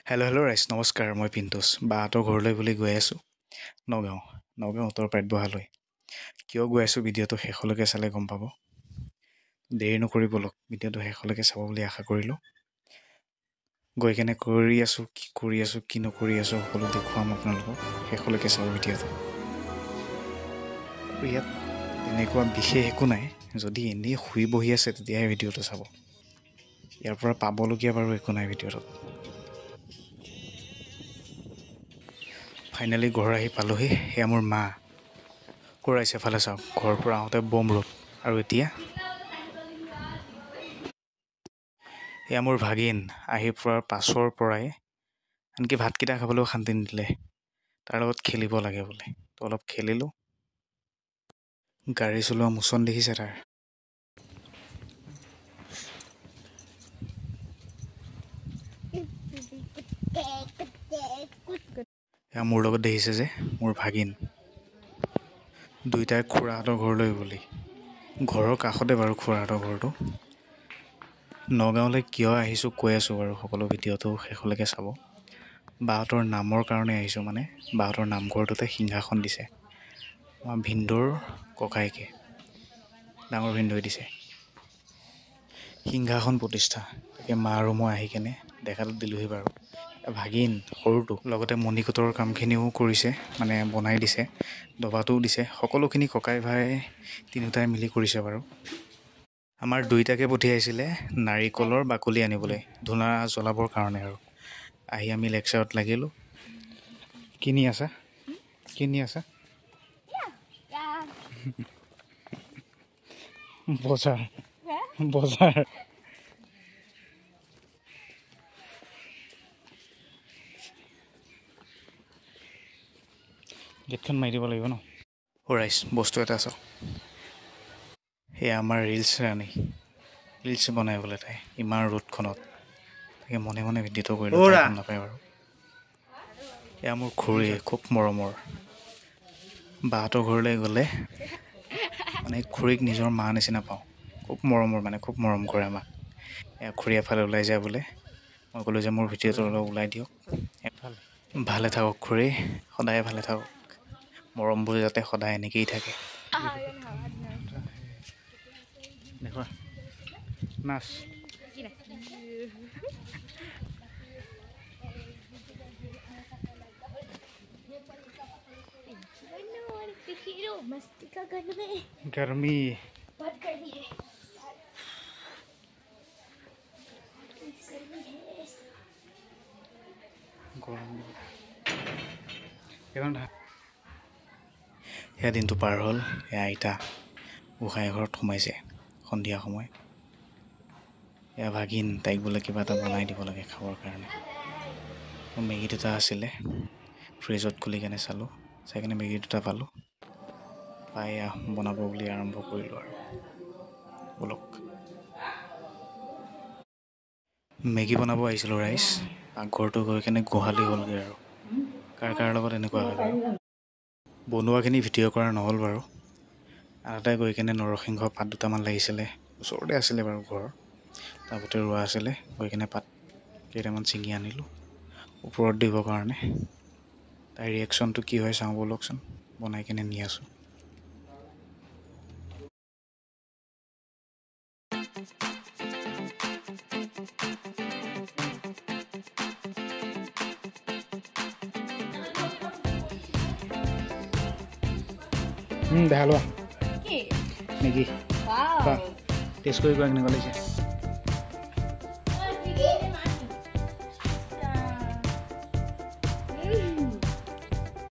hello' ৰাইজ নমস্কাৰ মই পিণ্টুছ বাহঁতৰ ঘৰলৈ বুলি গৈ আছোঁ নগাঁও উত্তৰ পাটবহালৈ কিয় গৈ আছোঁ ভিডিঅ'টো শেষলৈকে চালে গম পাব দেৰি নকৰি ব'লক ভিডিঅ'টো শেষলৈকে চাব বুলি আশা কৰিলোঁ গৈ কেনে কৰি আছোঁ কি নকৰি আছোঁ সকলো দেখুৱাম আপোনালোকক শেষলৈকে চাব ভিডিঅ'টো ইয়াত তেনেকুৱা বিশেষ একো নাই যদি এনেই শুই বহি আছে তেতিয়াহে ভিডিঅ'টো চাব ইয়াৰ পৰা পাবলগীয়া বাৰু একো নাই ভিডিঅ'টোত ফাইনেলি ঘৰ আহি পালোহি সেয়া মোৰ মা কৰাইছে ফালে চাওক ঘৰৰ পৰা আহোঁতে বম ৰ'দ আৰু এতিয়া এয়া মোৰ ভাগিন আহি পোৱাৰ পাছৰ পৰাই আনকি ভাতকেইটা খাবলৈও শান্তি নিদিলে তাৰ লগত খেলিব লাগে বোলে তো অলপ খেলিলোঁ গাড়ী চলোৱা মোচন দেখিছে তাৰ এয়া মোৰ লগত দেখিছে যে মোৰ ভাগিন দুইটাই খুৰাহঁতৰ ঘৰলৈ বুলি ঘৰৰ কাষতে বাৰু খুৰাহঁতৰ ঘৰটো নগাঁৱলৈ কিয় আহিছোঁ কৈ আছোঁ বাৰু সকলো ভিডিঅ'টো শেষলৈকে চাব বাহঁতৰ নামৰ কাৰণে আহিছোঁ মানে বাহঁতৰ নামঘৰটোতে সিংহাসন দিছে আমাৰ ভিনদৌৰ ককাইকে ডাঙৰ ভিনদৌই দিছে সিংহাসন প্ৰতিষ্ঠা তাকে মা আৰু মই আহি কেনে দেখাটো দিলোঁহি বাৰু ভাগিন সৰুটো লগতে মণিকোটৰ কামখিনিও কৰিছে মানে বনাই দিছে দবাটোও দিছে সকলোখিনি ককাই ভাই তিনিওটাই মিলি কৰিছে বাৰু আমাৰ দুইটাকে পঠিয়াইছিলে নাৰিকলৰ বাকলি আনিবলৈ ধূনা জ্বলাবৰ কাৰণে আৰু আহি আমি লেকচাৰত লাগিলোঁ কিনি আছা বজাৰ গেটখন মাৰি দিব লাগিব ন ৰাইজ বস্তু এটা চাওক সেয়া আমাৰ ৰিলছ ৰাণী ৰিলছ বনাই বোলে তাই ইমান ৰ'দখনত তাকে মনে মনে ভিডিঅ'টো কৰিলোঁ গম নাপায় বাৰু এয়া মোৰ খুৰী খুব মৰমৰ বাহঁতৰ ঘৰলৈ গ'লে মানে খুৰীক নিজৰ মা নিচিনা পাওঁ খুব মৰমৰ মানে খুব মৰম কৰে আমাক এয়া খুৰী এফালে ওলাই যায় বোলে মই ক'লোঁ যে মোৰ ভিডিঅ'টো অলপ ওলাই দিয়ক ভালে থাকক খুৰী সদায় ভালে থাকক মৰমবোৰ যাতে সদায় এনেকেই থাকে দেখুৱা নাচ गर्मी সেয়া দিনটো পাৰ হ'ল এয়া আইতা গোসাঁই ঘৰত সোমাইছে সন্ধিয়া সময় এয়া ভাগিন তাইক বোলে কিবা এটা বনাই দিব লাগে খাবৰ কাৰণে মেগী দুটা আছিলে ফ্ৰিজত খুলি কেনে চালোঁ চাই কেনে মেগী দুটা পালোঁ পাই বনাব বুলি আৰম্ভ কৰিলোঁ আৰু বলক মেগী বনাব আহিছিলোঁ ৰাইজ পাকঘৰটো গৈ কেনে গোহালি হ'লগৈ আৰু কাৰ লগত এনেকুৱা হয় বাৰু বনোৱাখিনি ভিডিঅ' কৰা নহ'ল বাৰু আনহাতে গৈ কেনে নৰসিংহ পাত দুটামান লাগিছিলে ওচৰতে আছিলে বাৰু ঘৰ তাৰপতে ৰোৱা আছিলে গৈ কেনে পাত কেইটামান ছিঙি আনিলোঁ ওপৰত দিবৰ কাৰণে তাইৰ ৰিয়েকশ্যনটো কি হয় চাওঁ ব'লকচোন বনাই কেনে নি আছোঁ দেখা লোৱা মেগী টেষ্ট কৰি কোৱা কেনেকুৱা লাগিছে